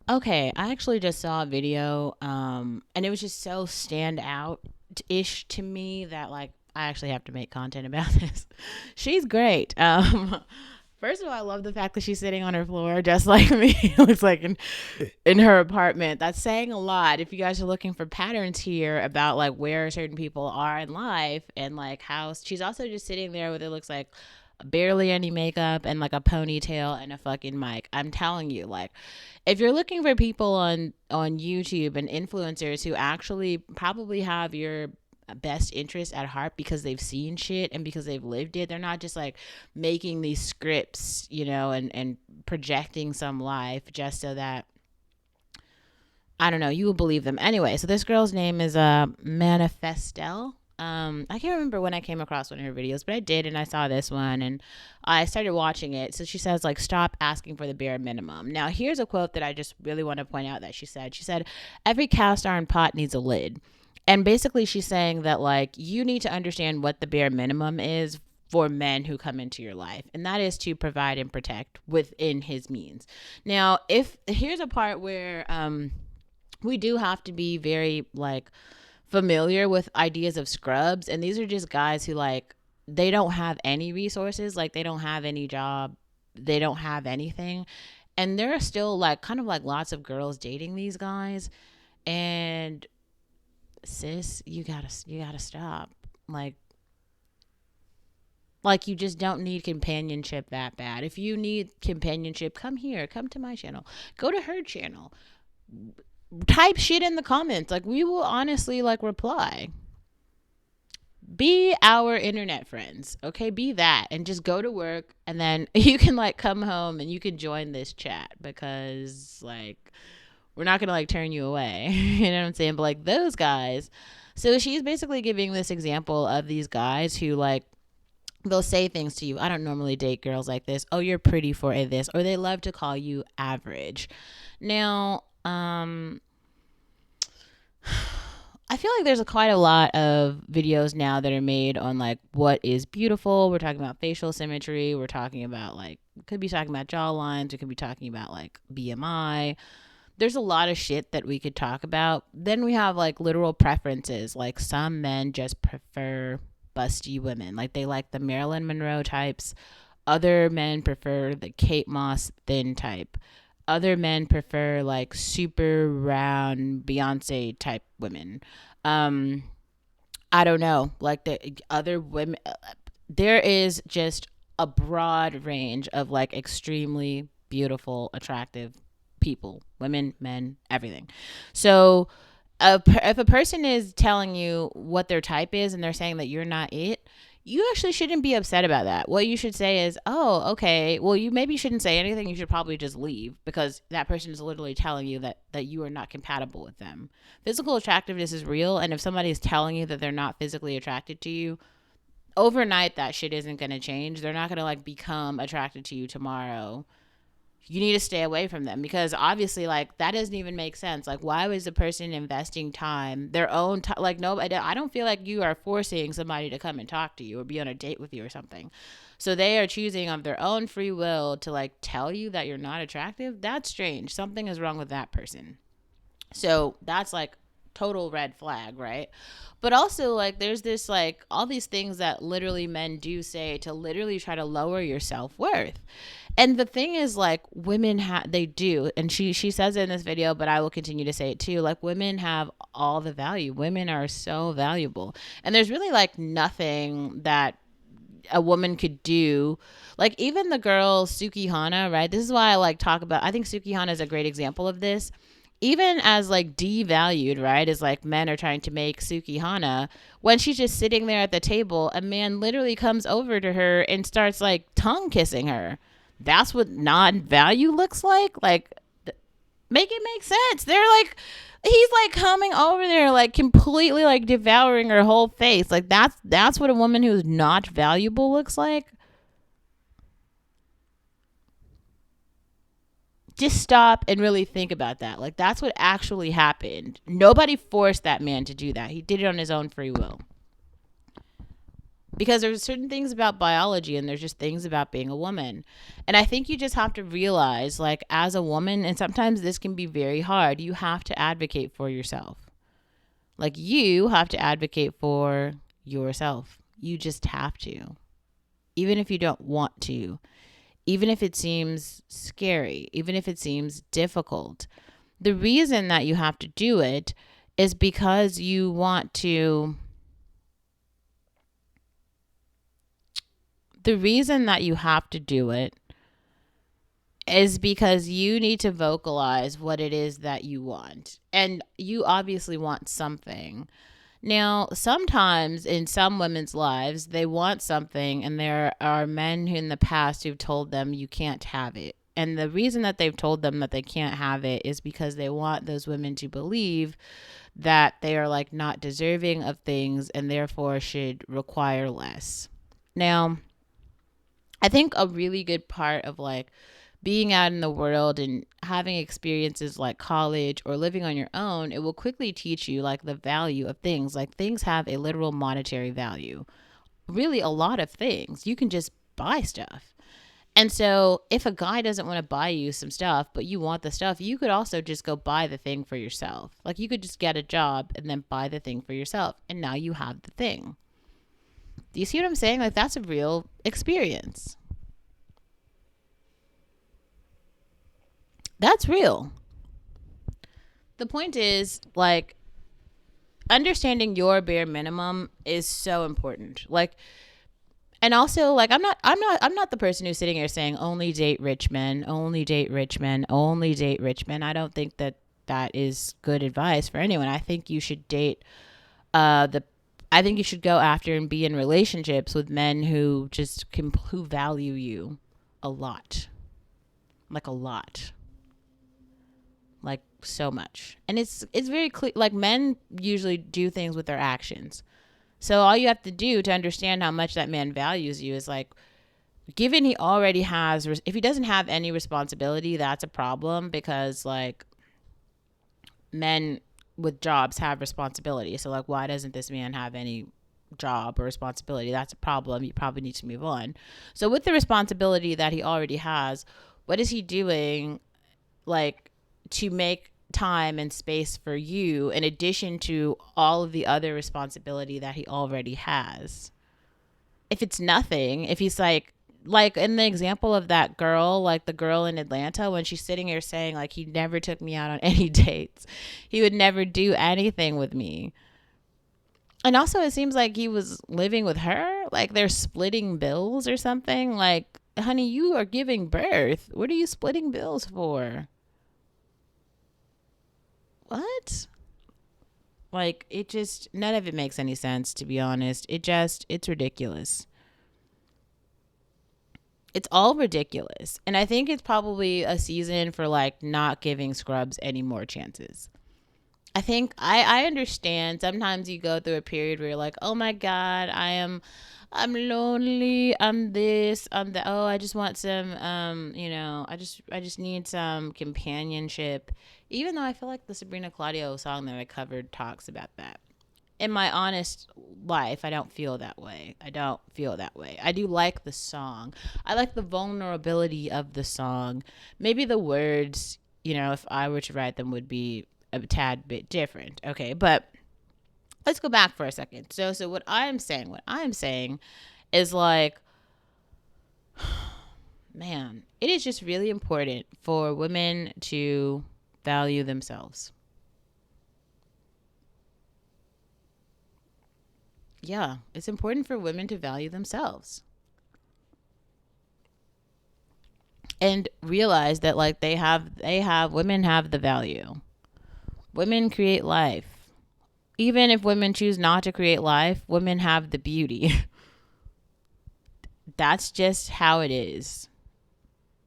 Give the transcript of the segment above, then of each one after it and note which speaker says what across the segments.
Speaker 1: Okay, I actually just saw a video, and it was just so stand out ish to me that like I actually have to make content about this. She's great. First of all, I love the fact that she's sitting on her floor just like me. It looks like in her apartment. That's saying a lot. If you guys are looking for patterns here about like where certain people are in life and like how she's also just sitting there with it looks like barely any makeup and like a ponytail and a fucking mic. I'm telling you, like if you're looking for people on YouTube and influencers who actually probably have your best interest at heart because they've seen shit and because they've lived it. They're not just like making these scripts, and projecting some life just so that I don't know, you will believe them. Anyway, so this girl's name is Manifestel. I can't remember when I came across one of her videos, but I did, and I saw this one, and I started watching it. So she says, like, stop asking for the bare minimum. Now, here's a quote that I just really want to point out that she said. She said, every cast iron pot needs a lid. And basically, she's saying that, like, you need to understand what the bare minimum is for men who come into your life, and that is to provide and protect within his means. Now, if here's a part where, we do have to be very like familiar with ideas of scrubs, and these are just guys who like they don't have any resources, like they don't have any job, they don't have anything, and there are still like kind of like lots of girls dating these guys. And sis, you gotta stop. like like you just don't need companionship that bad. If you need companionship, come here, come to my channel, go to her channel, type shit in the comments. Like we will honestly like reply. Be our internet friends, okay? Be that and just go to work, and then you can like come home and you can join this chat because like we're not gonna like turn you away. You know what I'm saying? But like those guys, so she's basically giving this example of these guys who like they'll say things to you. I don't normally date girls like this. Oh, you're pretty for a this, or they love to call you average. Now, I feel like there's quite a lot of videos now that are made on like what is beautiful. We're talking about facial symmetry. We're talking about like could be talking about jaw lines. We could be talking about like BMI. There's a lot of shit that we could talk about. Then we have like literal preferences. Like some men just prefer busty women. Like they like the Marilyn Monroe types. Other men prefer the Kate Moss thin type. Other men prefer like super round Beyonce type women. Um, I don't know. Like the other women, there is just a broad range of like extremely beautiful, attractive people, women, men, everything. So if a person is telling you what their type is and they're saying that you're not it, you actually shouldn't be upset about that. What you should say is, "Oh, okay. Well, you maybe shouldn't say anything. You should probably just leave because that person is literally telling you that you are not compatible with them." Physical attractiveness is real, and if somebody is telling you that they're not physically attracted to you, overnight that shit isn't going to change. They're not going to like become attracted to you tomorrow. You need to stay away from them because obviously like that doesn't even make sense. Like why was the person investing time, their own time? Like no, I don't feel like you are forcing somebody to come and talk to you or be on a date with you or something. So they are choosing of their own free will to like tell you that you're not attractive. That's strange. Something is wrong with that person. So that's like total red flag, right? But also like there's this like all these things that literally men do say to literally try to lower your self-worth. And the thing is like women they do, and she says it in this video, but I will continue to say it too. Like women have all the value. Women are so valuable. And there's really like nothing that a woman could do. Like even the girl Suki Hana, right? This is why I like talk about I think Suki Hana is a great example of this. Even as like devalued, right? As like men are trying to make Suki Hana, when she's just sitting there at the table, a man literally comes over to her and starts like tongue kissing her. That's what non-value looks like. Like make it make sense. They're like he's like coming over there like completely like devouring her whole face. Like that's what a woman who's not valuable looks like. Just stop and really think about that. Like that's what actually happened. Nobody forced that man to do that. He did it on his own free will. because there's certain things about biology and there's just things about being a woman. And I think you just have to realize, like, as a woman, and sometimes this can be very hard, you have to advocate for yourself. Like, you have to advocate for yourself. You just have to. Even if you don't want to, even if it seems scary, even if it seems difficult. The reason that you have to do it is because you want to. The reason that you have to do it is because you need to vocalize what it is that you want. And you obviously want something. Now, sometimes in some women's lives, they want something, and there are men who in the past who've told them you can't have it. And the reason that they've told them that they can't have it is because they want those women to believe that they are like not deserving of things and therefore should require less. Now, I think a really good part of like being out in the world and having experiences like college or living on your own, it will quickly teach you like the value of things. Like things have a literal monetary value. Really, a lot of things. You can just buy stuff. And so if a guy doesn't want to buy you some stuff, but you want the stuff, you could also just go buy the thing for yourself. Like you could just get a job and then buy the thing for yourself. And now you have the thing. Do you see what I'm saying? Like that's a real experience. That's real. The point is, like, understanding your bare minimum is so important. Like, and also, like, I'm not the person who's sitting here saying only date rich men, only date rich men, only date rich men. I don't think that that is good advice for anyone. I think you should date the I think you should go after and be in relationships with men who who value you a lot. Like a lot. Like so much. And it's very clear, like men usually do things with their actions. So all you have to do to understand how much that man values you is like, given he already has, if he doesn't have any responsibility, that's a problem, because like men with jobs have responsibility. So like, why doesn't this man have any job or responsibility? That's a problem. You probably need to move on. So with the responsibility that he already has, what is he doing like to make time and space for you in addition to all of the other responsibility that he already has? If it's nothing, if he's like in the example of that girl, like the girl in Atlanta, when she's sitting here saying like he never took me out on any dates, he would never do anything with me. And also it seems like he was living with her, like they're splitting bills or something. Like, honey, you are giving birth, what are you splitting bills for? What? Like, it just, none of it makes any sense, to be honest. It's ridiculous. It's all ridiculous. And I think it's probably a season for like not giving scrubs any more chances. I think I understand sometimes you go through a period where you're like, oh my God, I'm lonely, I'm this, I'm that. Oh, I just want some I just need some companionship. Even though I feel like the Sabrina Claudio song that I covered talks about that. In my honest life, I don't feel that way. I don't feel that way. I do like the song. I like the vulnerability of the song. Maybe the words, if I were to write them, would be a tad bit different. Okay, but let's go back for a second. So what I'm saying is like, man, it is just really important for women to value themselves. Yeah, it's important for women to value themselves and realize that like women have the value. Women create life. Even if women choose not to create life, women have the beauty. That's just how it is.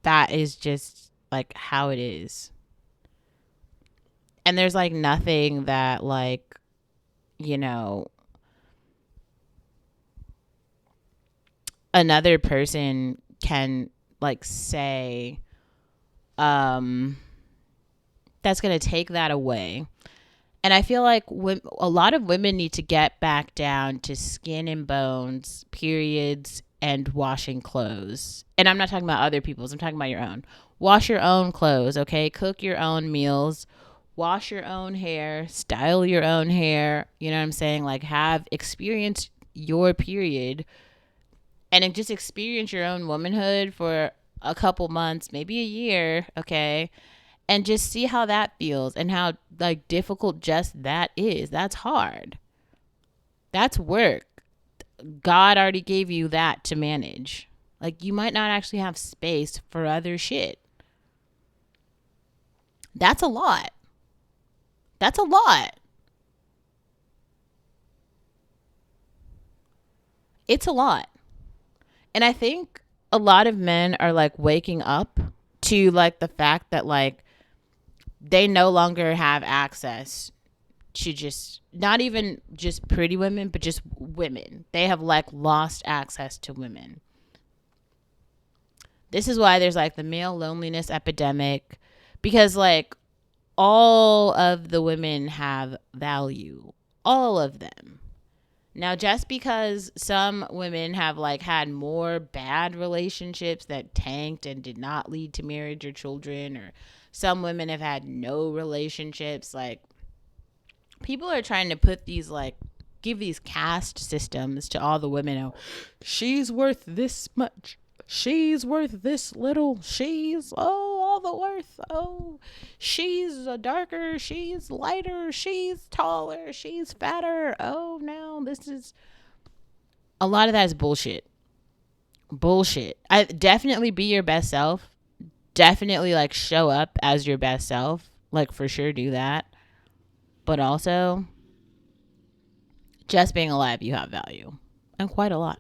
Speaker 1: That is just like how it is. And there's like nothing that like, you know, another person can like say that's going to take that away. And I feel like a lot of women need to get back down to skin and bones, periods, and washing clothes. And I'm not talking about other people's, I'm talking about your own. Wash your own clothes, okay? Cook your own meals, wash your own hair, style your own hair. You know what I'm saying? Like, have experienced your period and just experience your own womanhood for a couple months, maybe a year, okay? And just see how that feels and how like difficult just that is. That's hard. That's work. God already gave you that to manage. Like you might not actually have space for other shit. That's a lot. That's a lot. It's a lot. And I think a lot of men are like waking up to like the fact that like they no longer have access to just not even just pretty women, but just women. They have like lost access to women. This is why there's like the male loneliness epidemic because like all of the women have value. All of them. Now, just because some women have like had more bad relationships that tanked and did not lead to marriage or children, or some women have had no relationships, like people are trying to put these like give these caste systems to all the women. Oh, she's worth this much. She's worth this little. She's all the worth. Oh, she's a darker. She's lighter. She's taller. She's fatter. Oh, no, this is a lot of that is bullshit. Bullshit. I definitely be your best self. Definitely like show up as your best self. Like for sure do that. But also just being alive, you have value and quite a lot.